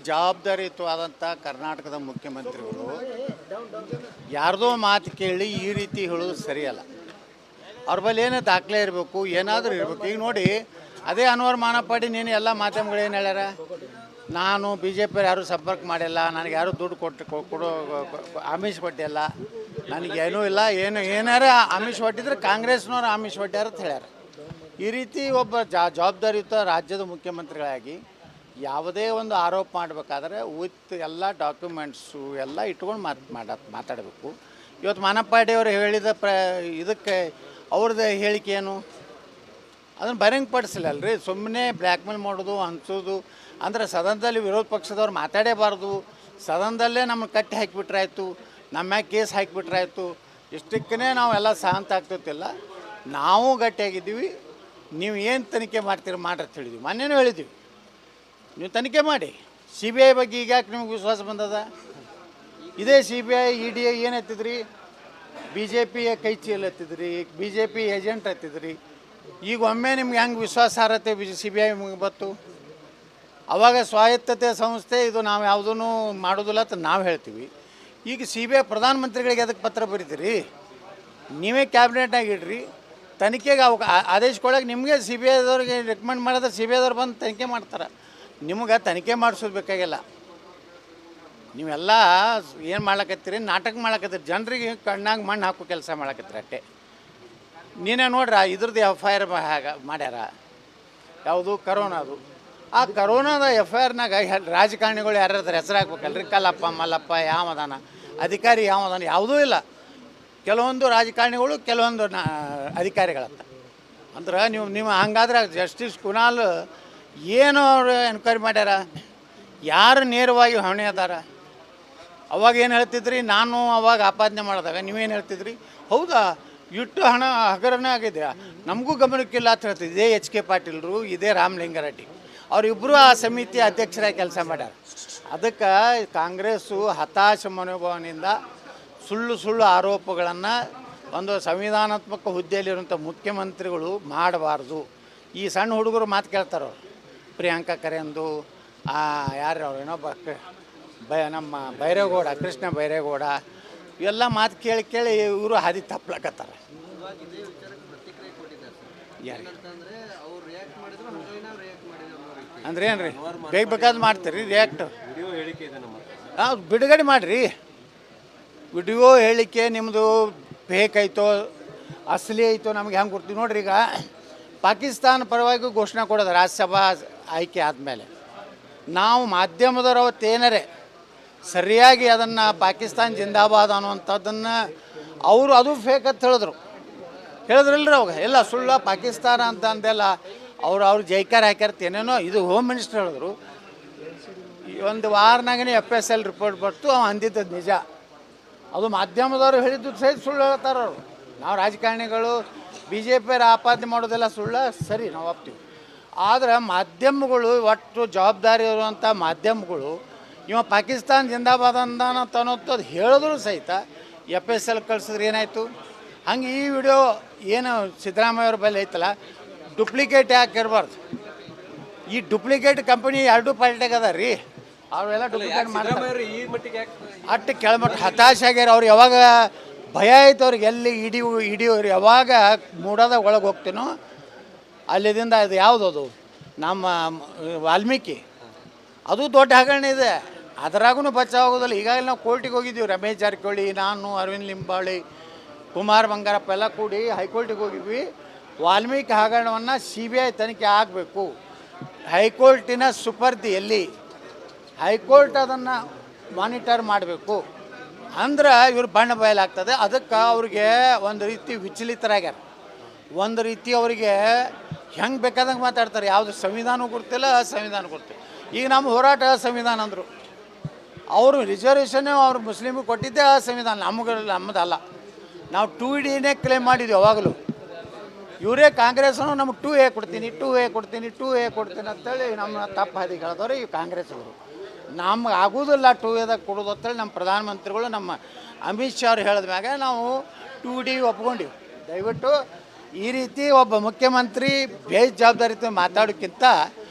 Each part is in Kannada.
ಜವಾಬ್ದಾರಿಯುತವಾದಂಥ ಕರ್ನಾಟಕದ ಮುಖ್ಯಮಂತ್ರಿಗಳು ಯಾರ್ದೋ ಮಾತು ಕೇಳಿ ಈ ರೀತಿ ಹೇಳೋದು ಸರಿಯಲ್ಲ. ಅವ್ರ ಬಳಿ ಏನೋ ದಾಖಲೆ ಇರಬೇಕು, ಏನಾದರೂ ಇರಬೇಕು. ಈಗ ನೋಡಿ, ಅದೇ ಅನ್ವರ್ ಮಾನಪಾಡಿ ನೀನು ಎಲ್ಲ ಮಾಧ್ಯಮಗಳು ಏನು ಹೇಳ್ಯಾರ, ನಾನು ಬಿ ಜೆ ಪಿ ಯಾರೂ ಸಂಪರ್ಕ ಮಾಡಿಲ್ಲ, ನನಗೆ ಯಾರೂ ದುಡ್ಡು ಕೊಡೋ ಆಮಿಷ ಕೊಟ್ಟಿಲ್ಲ, ನನಗೇನೂ ಇಲ್ಲ, ಏನಾರ ಆಮಿಷ ಕೊಟ್ಟಿದ್ರೆ ಕಾಂಗ್ರೆಸ್ನವ್ರು ಆಮಿಷ ಕೊಟ್ಟಾರ ಅಂತ ಹೇಳ್ಯಾರ. ಈ ರೀತಿ ಒಬ್ಬ ಜವಾಬ್ದಾರಿಯುತ ರಾಜ್ಯದ ಮುಖ್ಯಮಂತ್ರಿಗಳಾಗಿ ಯಾವುದೇ ಒಂದು ಆರೋಪ ಮಾಡಬೇಕಾದ್ರೆ ವಿತ್ ಎಲ್ಲ ಡಾಕ್ಯುಮೆಂಟ್ಸು ಎಲ್ಲ ಇಟ್ಕೊಂಡು ಮಾತಾಡಬೇಕು. ಇವತ್ತು ಮಾನಪಾಡಿಯವರು ಹೇಳಿದ ಇದಕ್ಕೆ ಅವ್ರದ್ದು ಹೇಳಿಕೆ ಏನು, ಅದನ್ನು ಬಹಿರಂಗಪಡಿಸಲಲ್ರಿ. ಸುಮ್ಮನೆ ಬ್ಲ್ಯಾಕ್ಮೇಲ್ ಮಾಡೋದು, ಹಂಚೋದು ಅಂದರೆ ಸದನದಲ್ಲಿ ವಿರೋಧ ಪಕ್ಷದವ್ರು ಮಾತಾಡೇಬಾರ್ದು, ಸದನದಲ್ಲೇ ನಮ್ಮನ್ನು ಕಟ್ಟಿ ಹಾಕಿಬಿಟ್ರಾಯ್ತು, ನಮ್ಮ ಮ್ಯಾಗೆ ಕೇಸ್ ಹಾಕಿಬಿಟ್ರಾಯ್ತು, ಇಷ್ಟಕ್ಕೇ ನಾವೆಲ್ಲ ಶಾಂತ ಆಗ್ತಿಲ್ಲ. ನಾವು ಗಟ್ಟಿಯಾಗಿದ್ದೀವಿ. ನೀವು ಏನು ತನಿಖೆ ಮಾಡ್ತೀರಿ ಮಾಡ್ರಿ ಅಂತ ಹೇಳಿದ್ವಿ, ಮೊನ್ನೆನೂ ಹೇಳಿದ್ವಿ. ನೀವು ತನಿಖೆ ಮಾಡಿ. ಸಿ ಬಿ ಐ ಬಗ್ಗೆ ಈಗ ಯಾಕೆ ನಿಮ್ಗೆ ವಿಶ್ವಾಸ ಬಂದದ? ಇದೇ C B I E D ಏನು ಎತ್ತಿದ್ರಿ, ಬಿ ಜೆ ಪಿಯ ಕೈ ಚೀಲ ಎತ್ತಿದ್ರಿ, ಬಿ ಜೆ ಪಿ ಏಜೆಂಟ್ ಎತ್ತಿದ್ರಿ. ಈಗ ಒಮ್ಮೆ ನಿಮ್ಗೆ ಹೆಂಗೆ ವಿಶ್ವಾಸಾರ್ಹತೆ ಸಿ ಬಿ ಐ ಬತ್ತು? ಅವಾಗ ಸ್ವಾಯತ್ತತೆ ಸಂಸ್ಥೆ ಇದು, ನಾವು ಯಾವುದೂ ಮಾಡೋದಿಲ್ಲ ಅಂತ ನಾವು ಹೇಳ್ತೀವಿ. ಈಗ ಸಿ ಬಿ ಐ ಪ್ರಧಾನಮಂತ್ರಿಗಳಿಗೆ ಅದಕ್ಕೆ ಪತ್ರ ಬರೀತೀರಿ, ನೀವೇ ಕ್ಯಾಬಿನೆಟ್ನಾಗ ಇಡ್ರಿ, ತನಿಖೆಗೆ ಆದೇಶ ಕೊಡೋಕೆ ನಿಮಗೆ ಸಿ ಬಿ ಐದವ್ರಿಗೆ ರೆಕಮೆಂಡ್ ಮಾಡಿದ್ರೆ ಸಿ ಬಿ ಐದವ್ರು ಬಂದು ತನಿಖೆ ಮಾಡ್ತಾರೆ. ನಿಮ್ಗೆ ತನಿಖೆ ಮಾಡಿಸೋದು ಬೇಕಾಗಿಲ್ಲ. ನೀವೆಲ್ಲ ಏನು ಮಾಡ್ಲಕತ್ತೀರಿ, ನಾಟಕ ಮಾಡ್ಲಕತ್ತೀರಿ, ಜನರಿಗೆ ಕಣ್ಣಾಗ ಮಣ್ಣು ಹಾಕೋ ಕೆಲಸ ಮಾಡ್ಲಕತ್ತೀರಿ ಅಷ್ಟೇ. ನೀನೇ ನೋಡ್ರ ಇದ್ರದ್ದು ಎಫ್ ಐ ಆರ್ ಮಾಡ್ಯಾರ, ಯಾವುದು ಕರೋನಾದು. ಆ ಕರೋನಾದ ಎಫ್ ಐ ಆರ್ನಾಗ ರಾಜಕಾರಣಿಗಳು ಯಾರ್ಯಾರ ಹೆಸರು ಹಾಕ್ಬೇಕಲ್ರಿ, ಕಲ್ಲಪ್ಪ ಮಲ್ಲಪ್ಪ ಯಾವದಾನ, ಅಧಿಕಾರಿ ಯಾವದಾನ, ಯಾವುದೂ ಇಲ್ಲ. ಕೆಲವೊಂದು ರಾಜಕಾರಣಿಗಳು, ಕೆಲವೊಂದು ಅಧಿಕಾರಿಗಳಂತ. ಅಂದ್ರೆ ನೀವು ಹಂಗಾದ್ರೆ ಜಸ್ಟಿಸ್ ಕುನಾಲ್ ಏನು ಅವರು ಎನ್ಕ್ವೈರಿ ಮಾಡ್ಯಾರ, ಯಾರು ನೇರವಾಗಿ ಹೊಣೆ ಅದಾರ? ಅವಾಗ ಏನು ಹೇಳ್ತಿದ್ರಿ, ನಾನು ಅವಾಗ ಆಪಾದನೆ ಮಾಡಿದಾಗ ನೀವೇನು ಹೇಳ್ತಿದ್ರಿ, ಹೌದಾ ಇಟ್ಟು ಹಣ ಹಗರಣ ಆಗಿದೆ, ನಮಗೂ ಗಮನಕ್ಕಿಲ್ಲ ಅಂತ ಹೇಳ್ತಿದ್ದೆ. ಇದೇ ಎಚ್ ಕೆ ಪಾಟೀಲ್ರು, ಇದೇ ರಾಮಲಿಂಗಾರೆಡ್ಡಿ ಅವರಿಬ್ಬರು ಆ ಸಮಿತಿ ಅಧ್ಯಕ್ಷರಾಗಿ ಕೆಲಸ ಮಾಡ್ಯಾರ. ಅದಕ್ಕೆ ಕಾಂಗ್ರೆಸ್ಸು ಹತಾಶ ಮನೋಭಾವನೆಯಿಂದ ಸುಳ್ಳು ಆರೋಪಗಳನ್ನು ಒಂದು ಸಂವಿಧಾನಾತ್ಮಕ ಹುದ್ದೆಯಲ್ಲಿರುವಂಥ ಮುಖ್ಯಮಂತ್ರಿಗಳು ಮಾಡಬಾರ್ದು. ಈ ಸಣ್ಣ ಹುಡುಗರು ಮಾತು ಕೇಳ್ತಾರವ್ರು, ಪ್ರಿಯಾಂಕಾ ಖರೇಂದು, ಯಾರು ಅವ್ರು ಏನೊಬ್ಬ ನಮ್ಮ ಬೈರೇಗೌಡ, ಕೃಷ್ಣ ಬೈರೇಗೌಡ, ಇವೆಲ್ಲ ಮಾತು ಕೇಳಿ ಇವರು ಹಾದಿ ತಪ್ಪಲಕತ್ತಾರ. ಅಂದ್ರೆ ಏನು ರೀ, ಬೇಕಾದ್ ಮಾಡ್ತೀರಿ ರಿಯಾಕ್ಟ್? ಬಿಡುಗಡೆ ಮಾಡಿರಿ. ವಿಡಿಯೋ ಹೇಳಿಕೆ ನಿಮ್ಮದು ಫೇಕ್ ಐತೋ ಅಸಲಿ ಐತೋ ನಮ್ಗೆ ಹೆಂಗೆ ಕೊಡ್ತೀವಿ ನೋಡ್ರಿ. ಈಗ ಪಾಕಿಸ್ತಾನ ಪರವಾಗಿ ಘೋಷಣೆ ಕೊಡೋದು ರಾಜ್ಯಸಭಾ ಆಯ್ಕೆ ಆದಮೇಲೆ, ನಾವು ಮಾಧ್ಯಮದವ್ರು ಅವತ್ತೇನರೇ ಸರಿಯಾಗಿ ಅದನ್ನು ಪಾಕಿಸ್ತಾನ ಜಿಂದಾಬಾದ್ ಅನ್ನುವಂಥದ್ದನ್ನು ಅವರು ಅದು ಫೇಕ್ ಅಂತ ಹೇಳಿದ್ರಲ್ರಿ ಅವಾಗ. ಎಲ್ಲ ಸುಳ್ಳ ಪಾಕಿಸ್ತಾನ ಅಂತ ಅಂದೆಲ್ಲ ಅವ್ರು ಜೈಕಾರ ಹಾಕ್ಯಾರ್ತ ಏನೇನೋ. ಇದು ಹೋಮ್ ಮಿನಿಸ್ಟರ್ ಹೇಳಿದ್ರು. ಒಂದು ವಾರನಾಗೇ FSL ರಿಪೋರ್ಟ್ ಬರ್ತು, ಅವ ಅಂದಿದ್ದದು ನಿಜ. ಅದು ಮಾಧ್ಯಮದವರು ಹೇಳಿದ್ದು ಸಹಿತ ಸುಳ್ಳು ಹೇಳ್ತಾರೆ ಅವರು. ನಾವು ರಾಜಕಾರಣಿಗಳು ಬಿ ಜೆ ಪಿಯವ್ರು ಆಪಾದನೆ ಮಾಡೋದೆಲ್ಲ ಸುಳ್ಳು, ಸರಿ ನಾವು ಒಪ್ತೀವಿ. ಆದರೆ ಮಾಧ್ಯಮಗಳು, ಒಟ್ಟು ಜವಾಬ್ದಾರಿ ಇರುವಂಥ ಮಾಧ್ಯಮಗಳು ಇವ ಪಾಕಿಸ್ತಾನ ಜಿಂದಾಬಾದ್ ಅಂದಾನ ಅನ್ನೋದು ಹೇಳಿದ್ರು ಸಹಿತ FSL ಕಳ್ಸಿದ್ರೆ ಏನಾಯಿತು? ಹಂಗೆ ಈ ವಿಡಿಯೋ ಏನು ಸಿದ್ದರಾಮಯ್ಯವ್ರ ಬಳಿ ಐತಲ್ಲ, ಡುಪ್ಲಿಕೇಟ್ ಯಾಕೆ ಇರಬಾರ್ದು? ಈ ಡುಪ್ಲಿಕೇಟ್ ಕಂಪನಿ ಎರಡೂ ಪಾರ್ಟಿಗೆ ಅದ ರೀ, ಅವೆಲ್ಲ ಡುಪ್ಲಿಕೇಟ್ ಮಾಡ್ತಾರೆ. ಅಷ್ಟು ಕೆಳಮಟ್ಟ ಹತಾಶೆ ಆಗ್ಯಾರ ಅವ್ರು. ಯಾವಾಗ ಭಯ ಆಯ್ತು ಅವ್ರಿಗೆ, ಎಲ್ಲಿ ಹಿಡಿಯೋರು ಯಾವಾಗ ಮೂಡೋದಾಗ ಒಳಗೆ ಹೋಗ್ತೀನೋ ಅಲ್ಲಿದಿಂದ ಅದು ಯಾವುದದು ನಮ್ಮ ವಾಲ್ಮೀಕಿ, ಅದು ದೊಡ್ಡ ಹಗರಣ ಇದೆ, ಅದರಾಗೂ ಬಚಾವಾಗೋದಿಲ್ಲ. ಈಗಾಗಲೇ ನಾವು ಕೋರ್ಟಿಗೆ ಹೋಗಿದ್ದೀವಿ, ರಮೇಶ್ ಜಾರಕಿಹೊಳಿ, ನಾನು, ಅರವಿಂದ್ ಲಿಂಬಾವಳಿ, ಕುಮಾರ್ ಬಂಗಾರಪ್ಪ ಎಲ್ಲ ಕೂಡಿ ಹೈಕೋರ್ಟಿಗೆ ಹೋಗಿದ್ವಿ. ವಾಲ್ಮೀಕಿ ಹಗರಣವನ್ನು CBI ತನಿಖೆ ಆಗಬೇಕು, ಹೈಕೋರ್ಟಿನ ಸುಪರ್ದಿಯಲ್ಲಿ ಹೈಕೋರ್ಟ್ ಅದನ್ನು ಮಾನಿಟರ್ ಮಾಡಬೇಕು ಅಂದ್ರೆ ಇವ್ರು ಬಣ್ಣ ಬಯಲಾಗ್ತದೆ. ಅದಕ್ಕೆ ಅವ್ರಿಗೆ ಒಂದು ರೀತಿ ವಿಚಲಿತರಾಗ್ಯಾರ. ಒಂದು ರೀತಿ ಅವರಿಗೆ ಹೆಂಗೆ ಬೇಕಾದಂಗೆ ಮಾತಾಡ್ತಾರೆ. ಯಾವುದು ಸಂವಿಧಾನ ಗೊತ್ತಿಲ್ಲ, ಸಂವಿಧಾನ ಗೊತ್ತಿಲ್ಲ. ಈಗ ನಮ್ಮ ಹೋರಾಟ ಸಂವಿಧಾನ ಅಂದರು, ಅವರು ರಿಸರ್ವೇಷನ್ನೇ ಅವ್ರು ಮುಸ್ಲಿಮಿಗೆ ಕೊಟ್ಟಿದ್ದೇ ಸಂವಿಧಾನ, ನಮ್ಮದಲ್ಲ. ನಾವು 2D ಕ್ಲೇಮ್ ಮಾಡಿದ್ವಿ ಯಾವಾಗಲೂ. ಇವರೇ ಕಾಂಗ್ರೆಸ್ನು ನಮಗೆ 2A ಕೊಡ್ತೀನಿ ಅಂತೇಳಿ ನಮ್ಮ ತಪ್ಪು ಹಾದಿ ಕೇಳಿದವ್ರು ಈ ಕಾಂಗ್ರೆಸ್ಗಳು. ನಮ್ಗೆ ಆಗೋದಿಲ್ಲ 2Aದಾಗ ಕೊಡೋದು ಅಂತೇಳಿ ನಮ್ಮ ಪ್ರಧಾನಮಂತ್ರಿಗಳು, ನಮ್ಮ ಅಮಿತ್ ಶಾ ಅವ್ರು ಹೇಳಿದ ಮ್ಯಾಗ ನಾವು 2D ಒಪ್ಕೊಂಡಿವಿ. ದಯವಿಟ್ಟು ಈ ರೀತಿ ಒಬ್ಬ ಮುಖ್ಯಮಂತ್ರಿ ಬೇಜವಾಬ್ದಾರಿತ ಮಾತಾಡೋಕ್ಕಿಂತ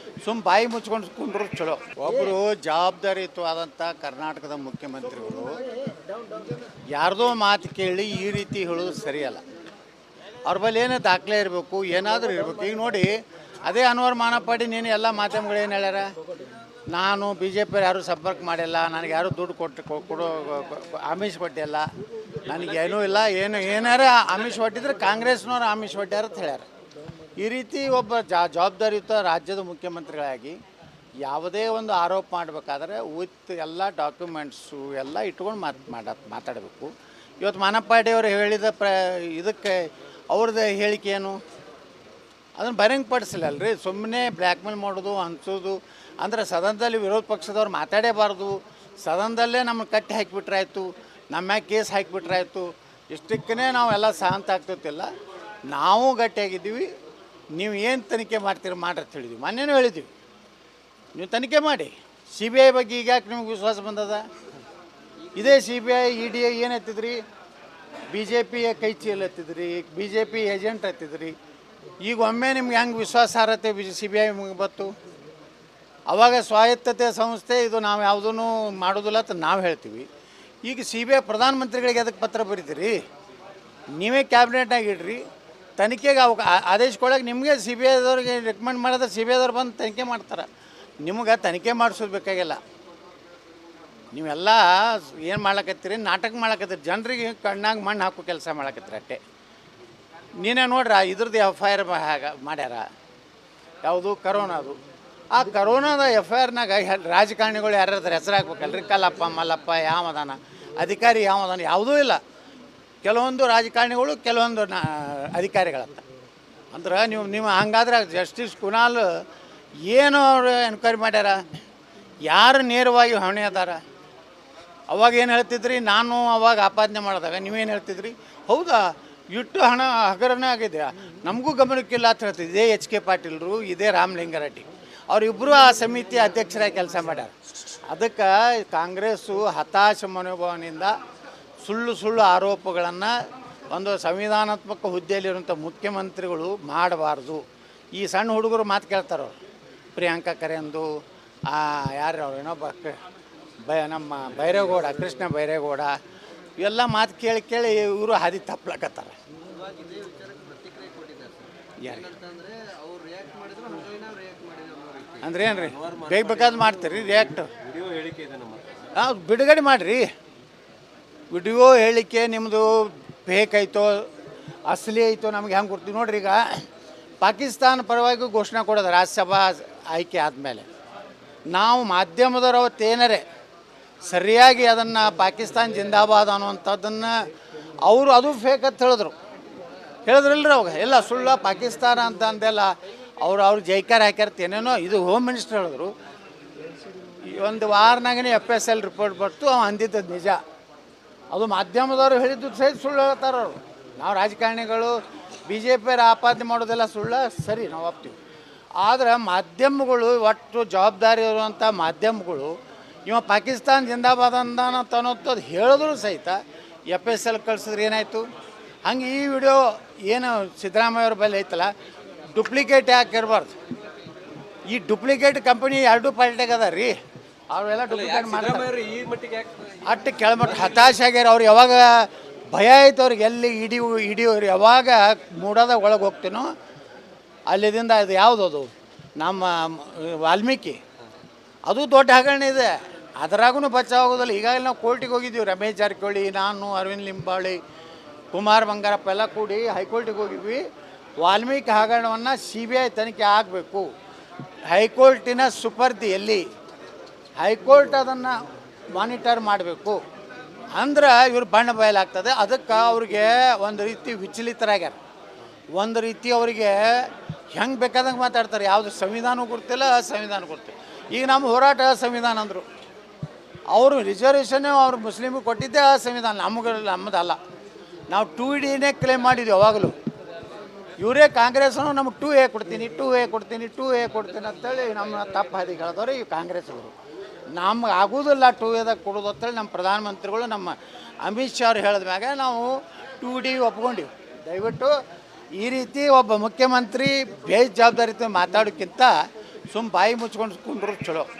ಬಾಯಿ ಮುಚ್ಕೊಂಡು ಕುಂಡ್ರು ಚಲೋ. ಒಬ್ಬರು ಜವಾಬ್ದಾರಿಯುತವಾದಂಥ ಕರ್ನಾಟಕದ ಮುಖ್ಯಮಂತ್ರಿಗಳು ಯಾರ್ದೋ ಮಾತು ಕೇಳಿ ಈ ರೀತಿ ಹೇಳೋದು ಸರಿಯಲ್ಲ. ಅವ್ರ ಬಳಿ ಏನೋ ದಾಖಲೆ ಇರಬೇಕು, ಏನಾದರೂ ಇರಬೇಕು. ಈಗ ನೋಡಿ, ಅದೇ ಅನ್ವರ್ ಮಾನಪಾಡಿ ನೀನು ಎಲ್ಲ ಮಾಧ್ಯಮಗಳು ಏನು ಹೇಳ್ಯಾರ, ನಾನು ಬಿ ಜೆ ಪಿ ಯಾರೂ ಸಂಪರ್ಕ ಮಾಡಿಲ್ಲ, ನನಗೆ ಯಾರೂ ದುಡ್ಡು ಕೊಡೋ ಆಮಿಷ ಕೊಟ್ಟಿಲ್ಲ, ನನಗೇನೂ ಇಲ್ಲ, ಏನಾರ ಆಮಿಷ ಕೊಟ್ಟಿದ್ರೆ ಕಾಂಗ್ರೆಸ್ನವ್ರು ಆಮಿಷ ಕೊಟ್ಟಾರ ಅಂತ ಹೇಳ್ಯಾರ. ಈ ರೀತಿ ಒಬ್ಬ ಜವಾಬ್ದಾರಿಯುತ ರಾಜ್ಯದ ಮುಖ್ಯಮಂತ್ರಿಗಳಾಗಿ ಯಾವುದೇ ಒಂದು ಆರೋಪ ಮಾಡಬೇಕಾದ್ರೆ ವಿತ್ ಎಲ್ಲ ಡಾಕ್ಯುಮೆಂಟ್ಸು ಎಲ್ಲ ಇಟ್ಕೊಂಡು ಮಾತಾಡಬೇಕು. ಇವತ್ತು ಮಾನಪಾಡಿಯವರು ಹೇಳಿದ ಇದಕ್ಕೆ ಅವ್ರದ್ದು ಹೇಳಿಕೆ ಏನು, ಅದನ್ನು ಬಹಿರಂಗಪಡಿಸಲಲ್ರಿ. ಸುಮ್ಮನೆ ಬ್ಲ್ಯಾಕ್ ಮೇಲ್ ಮಾಡೋದು, ಹಂಚೋದು ಅಂದರೆ ಸದನದಲ್ಲಿ ವಿರೋಧ ಪಕ್ಷದವ್ರು ಮಾತಾಡೇಬಾರ್ದು. ಸದನದಲ್ಲೇ ನಮ್ಮನ್ನು ಕಟ್ಟಿ ಹಾಕಿಬಿಟ್ರಾಯ್ತು, ನಮ್ಮ ಮ್ಯಾಗೆ ಕೇಸ್ ಹಾಕಿಬಿಟ್ರಾಯ್ತು, ಇಷ್ಟಕ್ಕೇ ನಾವೆಲ್ಲ ಶಾಂತ ಆಗ್ತಿಲ್ಲ. ನಾವು ಗಟ್ಟಿಯಾಗಿದ್ದೀವಿ. ನೀವು ಏನು ತನಿಖೆ ಮಾಡ್ತೀರಿ ಮಾಡ್ರಿ ಅಂತ ಹೇಳಿದ್ವಿ. ಮೊನ್ನೆನೂ ಹೇಳಿದ್ವಿ, ನೀವು ತನಿಖೆ ಮಾಡಿ. ಸಿ ಬಿ ಐ ಬಗ್ಗೆ ಈಗ ಯಾಕೆ ನಿಮ್ಗೆ ವಿಶ್ವಾಸ ಬಂದದ? ಇದೇ C B I E D ಏನು ಎತ್ತಿದ್ರಿ, ಬಿ ಜೆ ಪಿಯ ಕೈ ಚೀಲ ಎತ್ತಿದ್ರಿ, ಬಿ ಜೆ ಪಿ ಏಜೆಂಟ್ ಎತ್ತಿದ್ರಿ. ಈಗ ಒಮ್ಮೆ ನಿಮ್ಗೆ ಹೆಂಗೆ ವಿಶ್ವಾಸಾರ್ಹತೆ ಸಿ ಬಿ ಐ ಬತ್ತು? ಅವಾಗ ಸ್ವಾಯತ್ತತೆ ಸಂಸ್ಥೆ ಇದು, ನಾವು ಯಾವುದೂ ಮಾಡೋದಿಲ್ಲ ಅಂತ ನಾವು ಹೇಳ್ತೀವಿ. ಈಗ ಸಿ ಬಿ ಐ ಪ್ರಧಾನಮಂತ್ರಿಗಳಿಗೆ ಅದಕ್ಕೆ ಪತ್ರ ಬರೀತೀರಿ? ನೀವೇ ಕ್ಯಾಬಿನೆಟ್ನಾಗ ಇಡ್ರಿ, ತನಿಖೆಗೆ ಆದೇಶ ಕೊಡೋಕೆ ನಿಮಗೆ ಸಿ ಬಿ ಐದವ್ರಿಗೆ ರೆಕಮೆಂಡ್ ಮಾಡಿದ್ರೆ ಸಿ ಬಿ ಐದವ್ರು ಬಂದು ತನಿಖೆ ಮಾಡ್ತಾರೆ. ನಿಮ್ಗೆ ತನಿಖೆ ಮಾಡಿಸೋದು ಬೇಕಾಗಿಲ್ಲ. ನೀವೆಲ್ಲ ಏನು ಮಾಡ್ಲಕತ್ತೀರಿ, ನಾಟಕ ಮಾಡ್ಲಕತ್ತೀರಿ, ಜನರಿಗೆ ಕಣ್ಣಾಗ ಮಣ್ಣು ಹಾಕೋ ಕೆಲಸ ಮಾಡ್ಲಕತ್ತೀರಿ ಅಷ್ಟೇ. ನೀನೇ ನೋಡ್ರಿ, ಇದ್ರದ್ದು FIR ಮಾಡ್ಯಾರ, ಯಾವುದು ಕರೋನಾದು. ಆ ಕರೋನಾದ FIRನಾಗ ರಾಜಕಾರಣಿಗಳು ಯಾರ್ಯಾರ ಹೆಸರು ಹಾಕ್ಬೇಕಲ್ರಿ, ಕಲ್ಲಪ್ಪ ಮಲ್ಲಪ್ಪ ಯಾವದಾನ, ಅಧಿಕಾರಿ ಯಾವದಾನ, ಯಾವುದೂ ಇಲ್ಲ. ಕೆಲವೊಂದು ರಾಜಕಾರಣಿಗಳು, ಕೆಲವೊಂದು ಅಧಿಕಾರಿಗಳಂತ. ಅಂದ್ರೆ ನೀವು ಹಂಗಾದ್ರೆ ಜಸ್ಟಿಸ್ ಕುನಾಲ್ ಏನು ಅವರು ಎನ್ಕ್ವೈರಿ ಮಾಡ್ಯಾರ, ಯಾರು ನೇರವಾಗಿ ಹೊಣೆ ಅದಾರ? ಅವಾಗ ಏನು ಹೇಳ್ತಿದ್ರಿ, ನಾನು ಅವಾಗ ಆಪಾದನೆ ಮಾಡಿದಾಗ ನೀವೇನು ಹೇಳ್ತಿದ್ರಿ, ಹೌದಾ ಇಟ್ಟು ಹಣ ಹಗರಣ ಆಗಿದೆ, ನಮಗೂ ಗಮನಕ್ಕಿಲ್ಲ ಅಂತ ಹೇಳ್ತಿದ್ದೆ. ಇದೇ HK ಪಾಟೀಲ್ರು, ಇದೇ ರಾಮಲಿಂಗಾರೆಡ್ಡಿ ಅವರಿಬ್ಬರು ಆ ಸಮಿತಿ ಅಧ್ಯಕ್ಷರಾಗಿ ಕೆಲಸ ಮಾಡ್ಯಾರ. ಅದಕ್ಕೆ ಕಾಂಗ್ರೆಸ್ಸು ಹತಾಶ ಮನೋಭಾವನೆಯಿಂದ ಸುಳ್ಳು ಆರೋಪಗಳನ್ನು ಒಂದು ಸಂವಿಧಾನಾತ್ಮಕ ಹುದ್ದೆಯಲ್ಲಿರುವಂಥ ಮುಖ್ಯಮಂತ್ರಿಗಳು ಮಾಡಬಾರ್ದು. ಈ ಸಣ್ಣ ಹುಡುಗರು ಮಾತು ಕೇಳ್ತಾರವ್ರು, ಪ್ರಿಯಾಂಕಾ ಖರೇಂದು, ಯಾರು ಅವ್ರು ಏನೊಬ್ಬ ನಮ್ಮ ಬೈರೇಗೌಡ, ಕೃಷ್ಣ ಬೈರೇಗೌಡ, ಇವೆಲ್ಲ ಮಾತು ಕೇಳಿ ಇವರು ಹಾದಿ ತಪ್ಪಲಕತ್ತಾರ. ಅಂದ್ರೆ ಏನು ರೀ, ಬೇಕಾದ್ ಮಾಡ್ತೀರಿ ರಿಯಾಕ್ಟ್? ಬಿಡುಗಡೆ ಮಾಡಿರಿ. ವಿಡಿಯೋ ಹೇಳಿಕೆ ನಿಮ್ಮದು ಫೇಕ್ ಐತೋ ಅಸಲಿ ಐತೋ ನಮ್ಗೆ ಹೆಂಗೆ ಕೊಡ್ತೀವಿ ನೋಡ್ರಿ. ಈಗ ಪಾಕಿಸ್ತಾನ ಪರವಾಗಿ ಘೋಷಣೆ ಕೊಡೋದು ರಾಜ್ಯಸಭಾ ಆಯ್ಕೆ ಆದಮೇಲೆ, ನಾವು ಮಾಧ್ಯಮದವ್ರು ಅವತ್ತೇನರೇ ಸರಿಯಾಗಿ ಅದನ್ನು ಪಾಕಿಸ್ತಾನ ಜಿಂದಾಬಾದ್ ಅನ್ನುವಂಥದ್ದನ್ನು ಅವರು ಅದು ಫೇಕ್ ಅಂತ ಹೇಳಿದ್ರಲ್ರಿ ಅವಾಗ. ಎಲ್ಲ ಸುಳ್ಳ ಪಾಕಿಸ್ತಾನ ಅಂತ ಅಂದೆಲ್ಲ ಅವ್ರು ಜೈಕಾರ ಹಾಕ್ಯಾರ್ತೇನೇನೋ. ಇದು ಹೋಮ್ ಮಿನಿಸ್ಟರ್ ಹೇಳಿದ್ರು. ಒಂದು ವಾರನಾಗೇ FSL ರಿಪೋರ್ಟ್ ಬರ್ತು, ಅವ ಅಂದಿದ್ದದು ನಿಜ. ಅದು ಮಾಧ್ಯಮದವರು ಹೇಳಿದ್ದು ಸಹಿತ ಸುಳ್ಳು ಹೇಳ್ತಾರೆ ಅವರು. ನಾವು ರಾಜಕಾರಣಿಗಳು ಬಿ ಜೆ ಪಿಯವ್ರು ಆಪಾದನೆ ಮಾಡೋದೆಲ್ಲ ಸುಳ್ಳು, ಸರಿ ನಾವು ಒಪ್ತೀವಿ. ಆದರೆ ಮಾಧ್ಯಮಗಳು, ಒಟ್ಟು ಜವಾಬ್ದಾರಿ ಇರುವಂಥ ಮಾಧ್ಯಮಗಳು, ಇವ ಪಾಕಿಸ್ತಾನ ಜಿಂದಾಬಾದ್ ಅಂದಾನ ಅನ್ನೋದು ಹೇಳಿದ್ರು ಸಹಿತ FSL ಕಳ್ಸಿದ್ರೆ ಏನಾಯಿತು? ಹಂಗೆ ಈ ವಿಡಿಯೋ ಏನು ಸಿದ್ದರಾಮಯ್ಯವ್ರ ಬಳಿ ಐತಲ್ಲ, ಡುಪ್ಲಿಕೇಟ್ ಯಾಕೆ ಇರಬಾರ್ದು? ಈ ಡುಪ್ಲಿಕೇಟ್ ಕಂಪನಿ ಎರಡೂ ಪಾರ್ಟಿಯಾಗ ಅದ ರೀ, ಅವೆಲ್ಲ ಡುಪ್ಲಿಕೇಟ್ ಮಾಡ್ತಾರೆ. ಅಷ್ಟು ಕೆಳಮಟ್ಟ ಹತಾಶ ಆಗ್ಯಾರ ಅವ್ರು. ಯಾವಾಗ ಭಯ ಆಯ್ತು ಅವ್ರಿಗೆ, ಎಲ್ಲಿ ಹಿಡಿಯೋರು ಯಾವಾಗ ಮೂಡೋದಾಗ ಒಳಗೆ ಹೋಗ್ತೀನೋ ಅಲ್ಲಿದಿಂದ ಅದು ಯಾವುದದು ನಮ್ಮ ವಾಲ್ಮೀಕಿ, ಅದು ದೊಡ್ಡ ಹಗರಣ ಇದೆ, ಅದರಾಗೂ ಬಚಾವಾಗೋದಿಲ್ಲ. ಈಗಾಗಲೇ ನಾವು ಕೋರ್ಟಿಗೆ ಹೋಗಿದ್ದೀವಿ, ರಮೇಶ್ ಜಾರಕಿಹೊಳಿ, ನಾನು, ಅರವಿಂದ್ ಲಿಂಬಾವಳಿ, ಕುಮಾರ್ ಬಂಗಾರಪ್ಪ ಎಲ್ಲ ಕೂಡಿ ಹೈಕೋರ್ಟಿಗೆ ಹೋಗಿದ್ವಿ. ವಾಲ್ಮೀಕಿ ಹಗರಣವನ್ನು CBI ತನಿಖೆ ಆಗಬೇಕು, ಹೈಕೋರ್ಟಿನ ಸುಪರ್ದಿ ಎಲ್ಲಿ, ಹೈಕೋರ್ಟ್ ಅದನ್ನು ಮಾನಿಟರ್ ಮಾಡಬೇಕು ಅಂದ್ರೆ ಇವ್ರು ಬಣ್ಣ ಬಯಲಾಗ್ತದೆ. ಅದಕ್ಕೆ ಅವ್ರಿಗೆ ಒಂದು ರೀತಿ ವಿಚಲಿತರಾಗ್ಯಾರ. ಒಂದು ರೀತಿ ಅವರಿಗೆ ಹೆಂಗೆ ಬೇಕಾದಂಗೆ ಮಾತಾಡ್ತಾರೆ. ಯಾವುದು ಸಂವಿಧಾನ ಗೊತ್ತಿಲ್ಲ, ಸಂವಿಧಾನ ಗೊತ್ತಿಲ್ಲ. ಈಗ ನಮ್ಮ ಹೋರಾಟ ಸಂವಿಧಾನ ಅಂದರು, ಅವರು ರಿಸರ್ವೇಷನ್ನೇ ಅವ್ರು ಮುಸ್ಲಿಮಿಗೆ ಕೊಟ್ಟಿದ್ದೇ ಆ ಸಂವಿಧಾನ, ನಮ್ಮದಲ್ಲ. ನಾವು 2D ಕ್ಲೇಮ್ ಮಾಡಿದ್ವಿ ಯಾವಾಗಲೂ. ಇವರೇ ಕಾಂಗ್ರೆಸ್ನು ನಮಗೆ 2A ಕೊಡ್ತೀನಿ ಅಂತೇಳಿ ನಮ್ಮ ತಪ್ಪು ಹಾದಿ ಹೇಳಿದವ್ರು ಈ ಕಾಂಗ್ರೆಸ್ಗಳು. ನಮ್ಗೆ ಆಗೋದಿಲ್ಲ 2Aದಾಗ ಕೊಡೋದು ಅಂತೇಳಿ ನಮ್ಮ ಪ್ರಧಾನಮಂತ್ರಿಗಳು, ನಮ್ಮ ಅಮಿತ್ ಶಾ ಅವ್ರು ಹೇಳಿದ ಮ್ಯಾಗ ನಾವು 2D ಒಪ್ಕೊಂಡಿವಿ. ದಯವಿಟ್ಟು ಈ ರೀತಿ ಒಬ್ಬ ಮುಖ್ಯಮಂತ್ರಿ ಬೇಜವಾಬ್ದಾರಿತ ಮಾತಾಡೋಕ್ಕಿಂತ ಸುಮ್ಮ ಬಾಯಿ ಮುಚ್ಕೊಂಡು ಕುಂಡ್ರು ಚಲೋ.